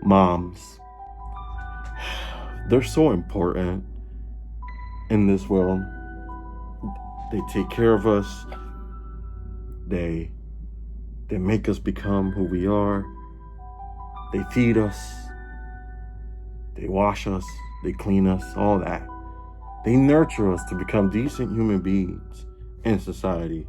Moms. They're so important in this world. They take care of us. They make us become who we are. They feed us. They wash us. They clean us, all that. They nurture us to become decent human beings in society.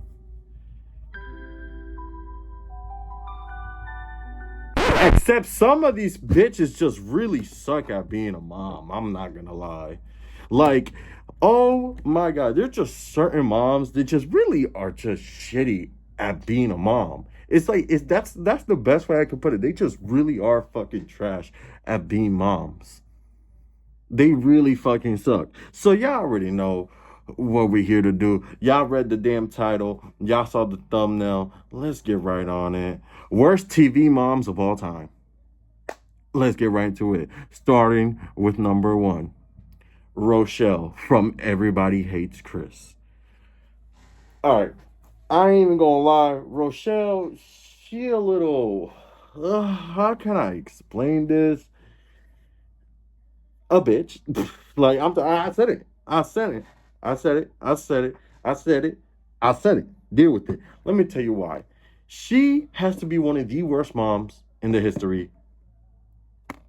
Except some of these bitches just really suck at being a mom. I'm not gonna lie. Like, oh my God, there's just certain moms that just really are just shitty at being a mom. That's the best way I can put it. They just really are fucking trash at being moms. They really fucking suck. So y'all already know what we're here to do. Y'all read the damn title. Y'all saw the thumbnail. Let's get right on it. Worst TV moms of all time. Let's get right to it. Starting with number 1. Rochelle from Everybody Hates Chris. Alright. I ain't even gonna lie. Rochelle, she a little... how can I explain this? A bitch. Like, I said it. I said it. I said it. I said it. I said it. I said it. Deal with it. Let me tell you why. She has to be one of the worst moms in the history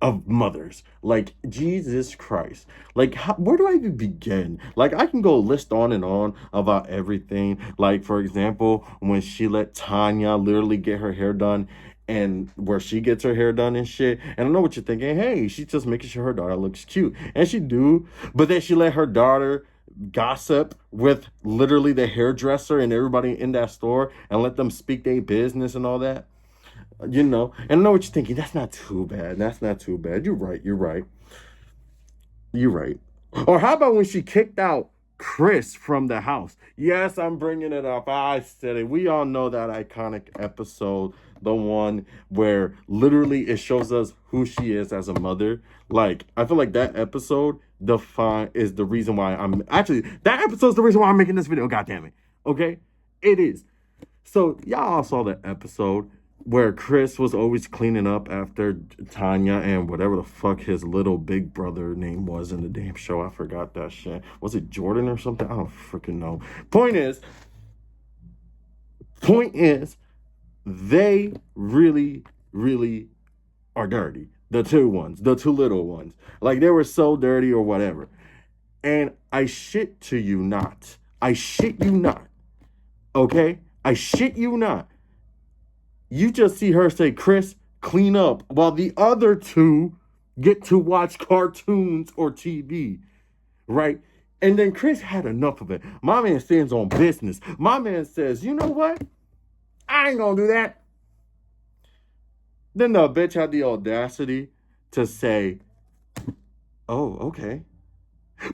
of mothers. Like, Jesus Christ. Like, where do I even begin? Like, I can go list on and on about everything. Like, for example, when she let Tanya literally get her hair done, and where she gets her hair done and shit. And I know what you're thinking. Hey, she's just making sure her daughter looks cute. And she do. But then she let her daughter gossip with literally the hairdresser and everybody in that store and let them speak their business and all that. You know, and I know what you're thinking. That's not too bad. That's not too bad. You're right. You're right. You're right. Or how about when she kicked out Chris from the house? Yes, I'm bringing it up. I said it. We all know that iconic episode, the one where literally it shows us who she is as a mother. Like, I feel like that episode is the reason why that episode's the reason why I'm making this video. God damn it. Okay? It is. So y'all all saw the episode where Chris was always cleaning up after Tanya and whatever the fuck his little big brother name was in the damn show. I forgot that shit. Was it Jordan or something? I don't freaking know. Point is, they really, really are dirty. The two little ones. Like, they were so dirty or whatever. And I shit to you not. I shit you not. Okay? I shit you not. You just see her say, Chris, clean up, while the other two get to watch cartoons or TV, right? And then Chris had enough of it. My man stands on business. My man says, you know what? I ain't gonna do that. Then the bitch had the audacity to say, oh, okay.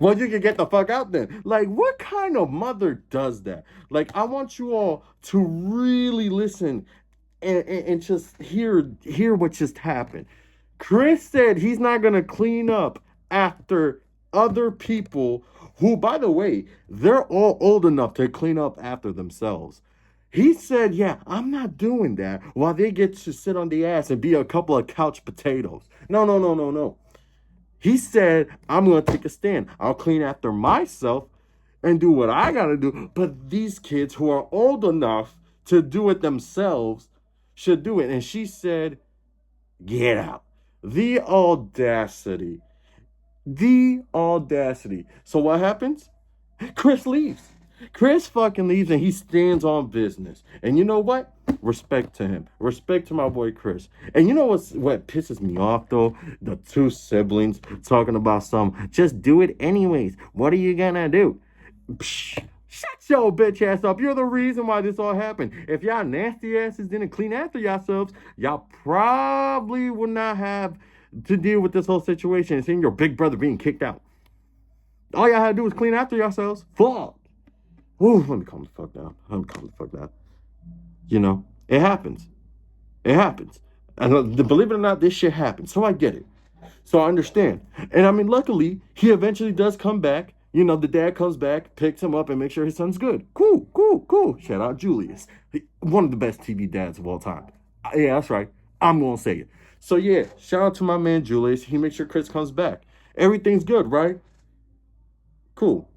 Well, you can get the fuck out then. Like, what kind of mother does that? Like, I want you all to really listen and just hear what just happened. Chris said he's not going to clean up after other people who, by the way, they're all old enough to clean up after themselves. He said, yeah, I'm not doing that while they get to sit on the ass and be a couple of couch potatoes. No. He said, I'm going to take a stand. I'll clean after myself and do what I got to do. But these kids who are old enough to do it themselves should do it. And she said, get out. The audacity. So what happens? Chris leaves. Chris fucking leaves and he stands on business. And you know what? Respect to him. Respect to my boy Chris. And you know what pisses me off though? The two siblings talking about just do it anyways. What are you gonna do? Psh, shut your bitch ass up. You're the reason why this all happened. If y'all nasty asses didn't clean after yourselves, y'all probably would not have to deal with this whole situation and seeing your big brother being kicked out. All y'all had to do was clean after yourselves. Fuck. Ooh, let me calm the fuck down. You know, it happens. And believe it or not, this shit happens. So I get it. So I understand. And I mean, luckily, he eventually does come back. You know, the dad comes back, picks him up, and makes sure his son's good. Cool. Shout out Julius. One of the best TV dads of all time. Yeah, that's right. I'm going to say it. So yeah, shout out to my man Julius. He makes sure Chris comes back. Everything's good, right? Cool.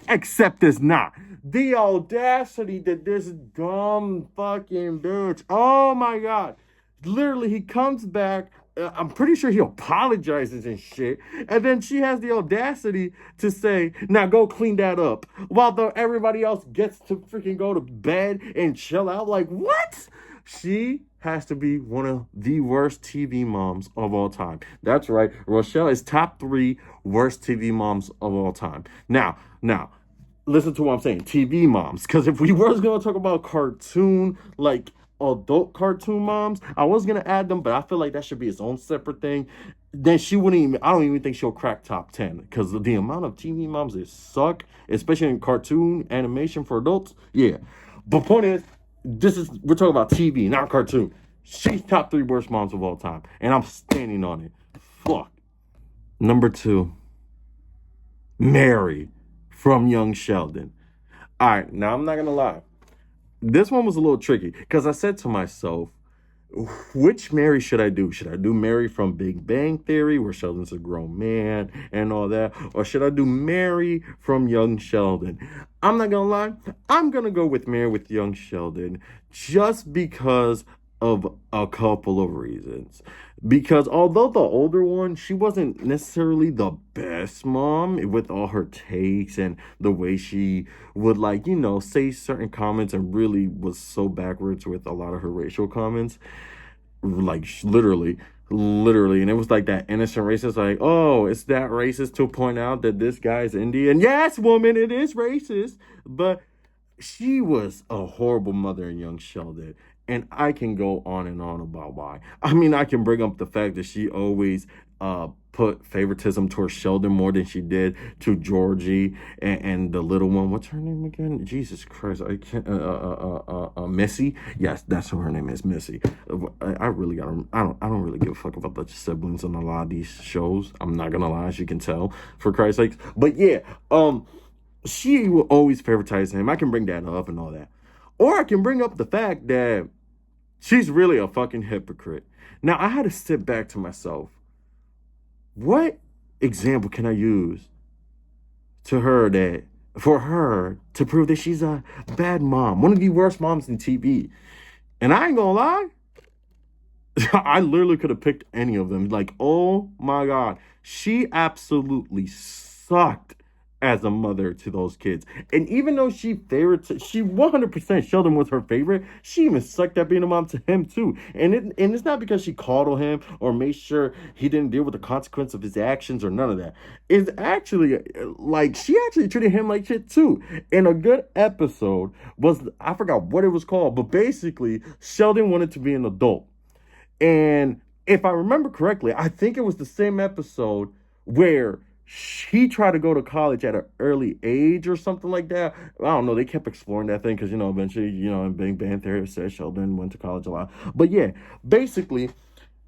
Except it's not. The audacity that this dumb fucking bitch. Oh my god. Literally, he comes back. I'm pretty sure he apologizes and shit. And then she has the audacity to say, now go clean that up. While everybody else gets to freaking go to bed and chill out. Like, what? She has to be one of the worst TV moms of all time. That's right. Rochelle is top 3 worst TV moms of all time. Now, listen to what I'm saying. TV moms. Because if we was going to talk about cartoon, like adult cartoon moms, I was going to add them, but I feel like that should be its own separate thing. Then she wouldn't even, I don't even think she'll crack top 10. Because the amount of TV moms that suck, especially in cartoon animation for adults, yeah. But point is, we're talking about TV, not cartoon. She's top 3 worst moms of all time. And I'm standing on it. Fuck. Number 2, Mary from Young Sheldon. All right, now I'm not gonna lie. This one was a little tricky because I said to myself, which Mary should I do? Should I do Mary from Big Bang Theory, where Sheldon's a grown man and all that? Or should I do Mary from Young Sheldon? I'm not gonna lie. I'm gonna go with Mary with Young Sheldon just because of a couple of reasons. Because although the older one, she wasn't necessarily the best mom with all her takes and the way she would, like, say certain comments, and really was so backwards with a lot of her racial comments, like literally. And it was like that innocent racist, like, oh, it's that racist to point out that this guy's Indian. Yes, woman, it is racist. But she was a horrible mother in Young Sheldon. And I can go on and on about why. I mean, I can bring up the fact that she always put favoritism towards Sheldon more than she did to Georgie and the little one. What's her name again? Jesus Christ, I can't. Missy. Yes, that's what her name is, Missy. I really got. I don't really give a fuck about the siblings on a lot of these shows. I'm not gonna lie, as you can tell, for Christ's sakes. But yeah, she will always favoritize him. I can bring that up and all that. Or I can bring up the fact that she's really a fucking hypocrite. Now, I had to sit back to myself. What example can I use for her to prove that she's a bad mom, one of the worst moms in TV? And I ain't gonna lie, I literally could have picked any of them. Like, oh my God, she absolutely sucked as a mother to those kids. And even though she 100% Sheldon was her favorite, she even sucked at being a mom to him too. And it's not because she coddled him or made sure he didn't deal with the consequence of his actions or none of that. It's actually like she actually treated him like shit too. And a good episode was, I forgot what it was called, but basically Sheldon wanted to be an adult. And if I remember correctly, I think it was the same episode where he tried to go to college at an early age or something like that. I don't know. They kept exploring that thing because, eventually, in Big Bang Theory said Sheldon went to college a lot. But yeah, basically,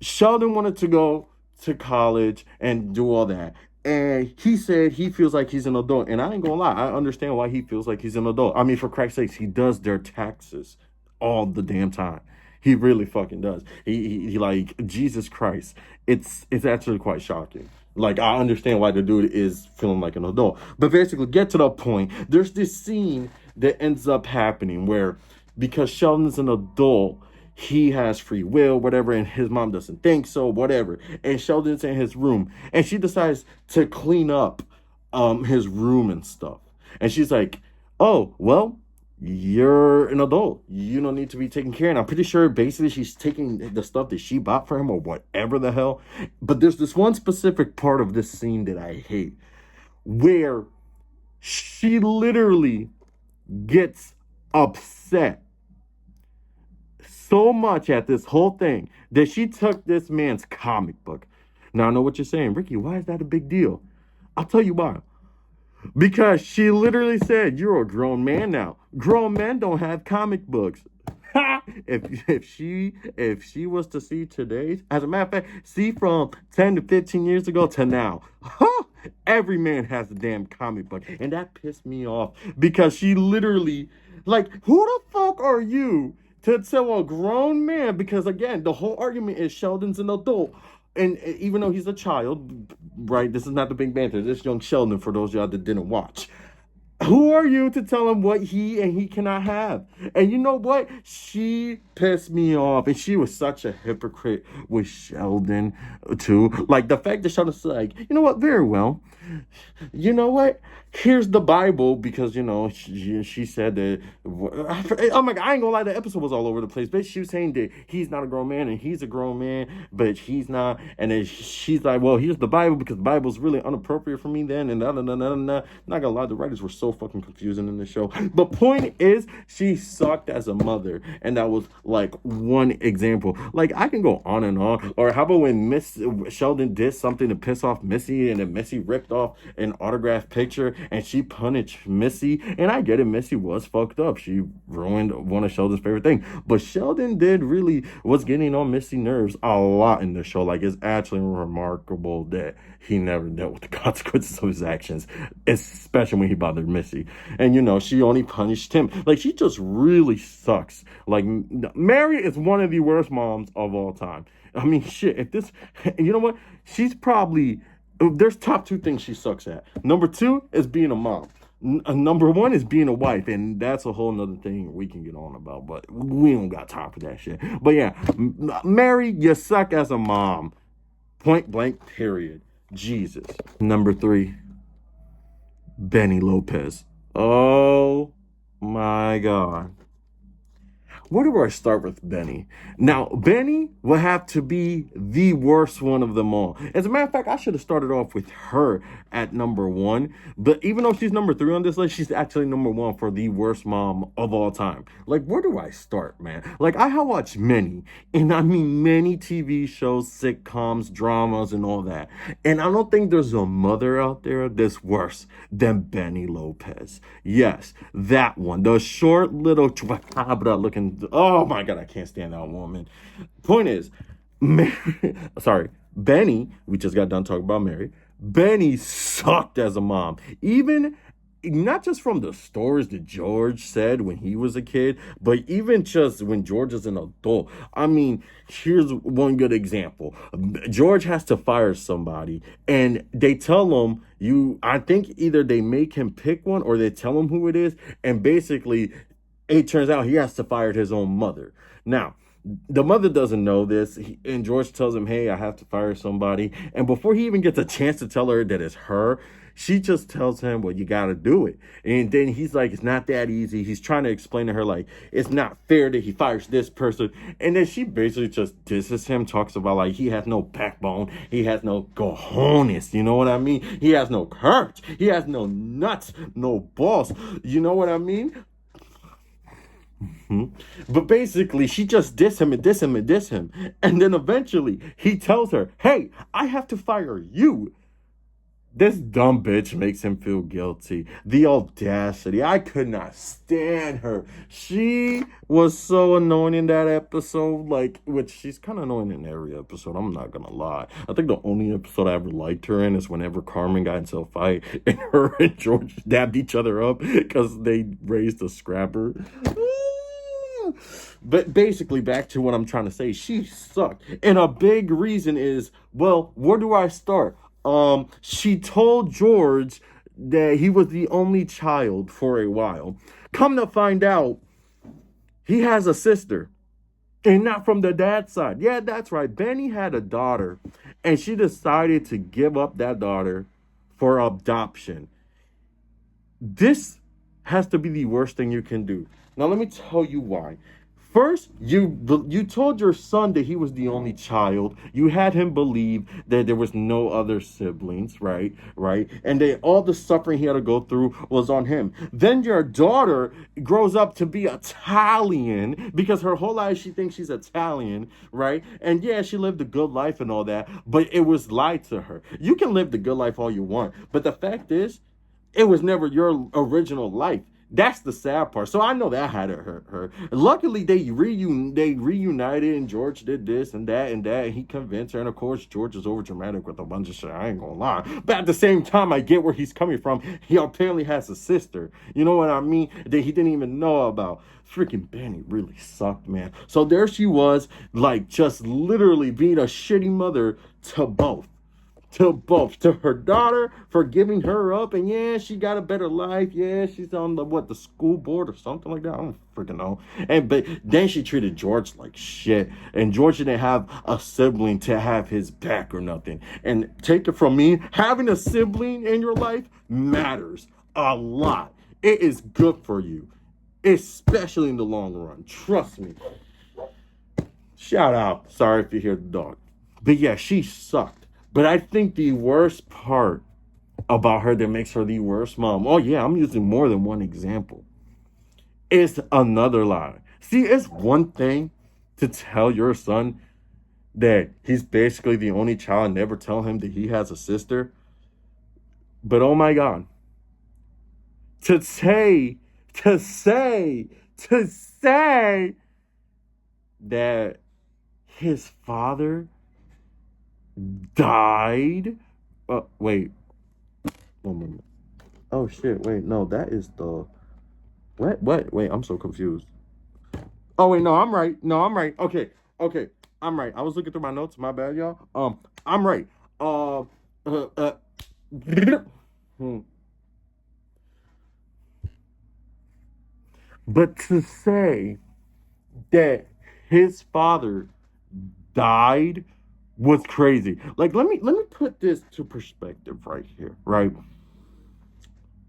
Sheldon wanted to go to college and do all that. And he said he feels like he's an adult. And I ain't gonna lie, I understand why he feels like he's an adult. I mean, for Christ's sakes, he does their taxes all the damn time. He really fucking does. He like, Jesus Christ. It's actually quite shocking. Like, I understand why the dude is feeling like an adult. But basically, get to the point. There's this scene that ends up happening where, because Sheldon's an adult, he has free will, whatever, and his mom doesn't think so, whatever. And Sheldon's in his room, and she decides to clean up his room and stuff. And she's like, oh, well, you're an adult. You don't need to be taken care of. And I'm pretty sure basically she's taking the stuff that she bought for him or whatever the hell. But there's this one specific part of this scene that I hate, where she literally gets upset so much at this whole thing that she took this man's comic book. Now I know what you're saying, Ricky, why is that a big deal? I'll tell you why. Because she literally said, you're a grown man now. Grown men don't have comic books. if she was to see today's, as a matter of fact, see from 10 to 15 years ago to now, every man has a damn comic book. And that pissed me off because she literally, like, who the fuck are you to tell a grown man, because again, the whole argument is Sheldon's an adult. And even though he's a child, right? This is not the Big Banter. This is young Sheldon for those of y'all that didn't watch. Who are you to tell him what he cannot have? And you know what? She pissed me off. And she was such a hypocrite with Sheldon, too. Like, the fact that Sheldon's like, you know what? Very well. You know what? Here's the Bible, because, you know, she said that. Oh my God, I ain't gonna lie, the episode was all over the place. But she was saying that he's not a grown man and he's a grown man, but he's not. And then she's like, well, here's the Bible, because the Bible's really inappropriate for me then. And Not gonna lie, the writers were so fucking confusing in the show. But point is, she sucked as a mother. And that was like one example. Like, I can go on and on. Or how about when Miss Sheldon did something to piss off Missy, and then Missy ripped off an autographed picture and she punished Missy. And I get it, Missy was fucked up. She ruined one of Sheldon's favorite things. But Sheldon was getting on Missy's nerves a lot in the show. Like, it's actually remarkable that he never dealt with the consequences of his actions, especially when he bothered Missy. And, you know, she only punished him. Like, she just really sucks. Like, Mary is one of the worst moms of all time. I mean, shit, you know what? She's probably, there's top two things she sucks at. Number two is being a mom. Number one is being a wife, and that's a whole nother thing we can get on about, but we don't got time for that shit. But yeah, Mary, you suck as a mom. Point blank, period. Jesus. Number three, Benny Lopez. Oh my God. Where do I start with Benny? Now, Benny will have to be the worst one of them all. As a matter of fact, I should have started off with her at number one. But even though she's number three on this list, she's actually number one for the worst mom of all time. Like, where do I start, man? Like, I have watched many, and I mean many TV shows, sitcoms, dramas, and all that. And I don't think there's a mother out there that's worse than Benny Lopez. Yes, that one. The short little chupacabra looking. Oh my God, I can't stand that woman. Point is, Benny, we just got done talking about Mary. Benny sucked as a mom. Even not just from the stories that George said when he was a kid, but even just when George is an adult. I mean, here's one good example. George has to fire somebody, and they tell him, I think either they make him pick one or they tell him who it is, and basically it turns out he has to fire his own mother. Now, the mother doesn't know this, and George tells him, hey, I have to fire somebody. And before he even gets a chance to tell her that it's her, she just tells him, well, you got to do it. And then he's like, it's not that easy. He's trying to explain to her, like, it's not fair that he fires this person. And then she basically just disses him, talks about, like, he has no backbone. He has no cojones. You know what I mean? He has no courage. He has no nuts, no balls. You know what I mean? But basically, she just diss him and diss him and diss him. And then eventually, he tells her, hey, I have to fire you. This dumb bitch makes him feel guilty. The audacity. I could not stand her. She was so annoying in that episode. Like, which she's kind of annoying in every episode. I'm not going to lie. I think the only episode I ever liked her in is whenever Carmen got into a fight and her and George dabbed each other up because they raised a scrapper. But basically, back to what I'm trying to say, she sucked. And a big reason is, well, where do I start? She told George that he was the only child for a while. Come to find out, he has a sister. And not from the dad's side. Yeah, that's right. Benny had a daughter. And she decided to give up that daughter for adoption. This has to be the worst thing you can do. Now, let me tell you why. First, you told your son that he was the only child. You had him believe that there was no other siblings, right? And that all the suffering he had to go through was on him. Then your daughter grows up to be Italian because her whole life she thinks she's Italian, right? And yeah, she lived a good life and all that, but it was lied to her. You can live the good life all you want, but the fact is, it was never your original life. That's the sad part. So I know that had to hurt her. Luckily, they reunited, and George did this and that and that, and he convinced her. And of course, George is over dramatic with a bunch of shit. I ain't gonna lie, but at the same time, I get where he's coming from. He apparently has a sister. You know what I mean? That he didn't even know about. Freaking Benny really sucked, man. So there she was, like just literally being a shitty mother to both. To her daughter for giving her up, and yeah, she got a better life. Yeah, she's on the school board or something like that. I don't freaking know. And but then she treated George like shit, and George didn't have a sibling to have his back or nothing. And take it from me, having a sibling in your life matters a lot. It is good for you, especially in the long run. Trust me. Shout out. Sorry if you hear the dog, but yeah, she sucked. But I think the worst part about her that makes her the worst mom, oh yeah, I'm using more than one example, is another lie. See, it's one thing to tell your son that he's basically the only child and never tell him that he has a sister. But oh my God, to say that his father died. Wait. One moment. Oh shit. Wait. No, that is the. What? Wait. I'm so confused. Oh wait. No, I'm right. No, I'm right. Okay. I'm right. I was looking through my notes. My bad, y'all. I'm right. But to say that his father died was crazy. Like, let me put this to perspective right here, right?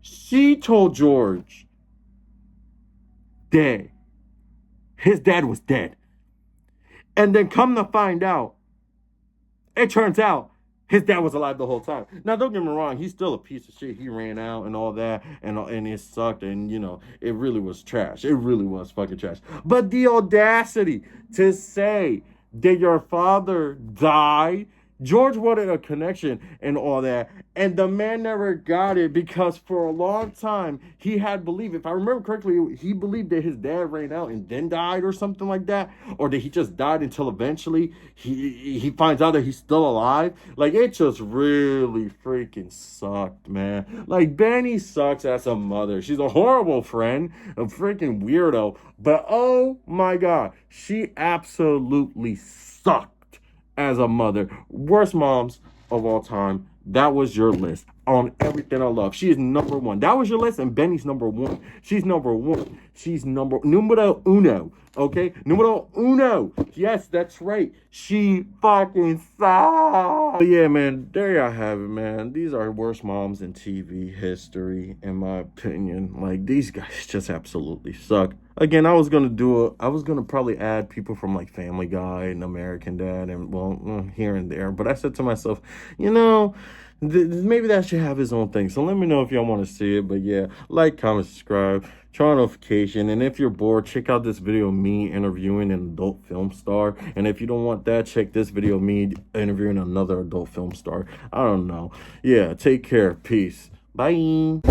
She told George that his dad was dead. And then come to find out, it turns out his dad was alive the whole time. Now, don't get me wrong, he's still a piece of shit. He ran out and all that, and it sucked, and you know, it really was trash. It really was fucking trash. But the audacity to say that your father died. George wanted a connection and all that, and the man never got it because for a long time he had believed, if I remember correctly, he believed that his dad ran out and then died or something like that, or that he just died until eventually he finds out that he's still alive. Like, it just really freaking sucked, man. Like, Benny sucks as a mother. She's a horrible friend, a freaking weirdo, but oh my God, she absolutely sucked as a mother. Worst moms of all time. That was your list on everything I love. She is number one. That was your list, and Benny's number one. She's number one. She's numero uno. Okay? Numero uno. Yes, that's right. She fucking sucks. But yeah, man, there y'all have it, man. These are worst moms in TV history, in my opinion. Like, these guys just absolutely suck. Again, I was gonna probably add people from like Family Guy and American Dad, and well, here and there. But I said to myself, you know, maybe that should have his own thing. So let me know if y'all want to see it. But yeah, like, comment, subscribe, turn on notification. And if you're bored, check out this video of me interviewing an adult film star. And if you don't want that, check this video of me interviewing another adult film star. I don't know. Yeah, take care. Peace. Bye.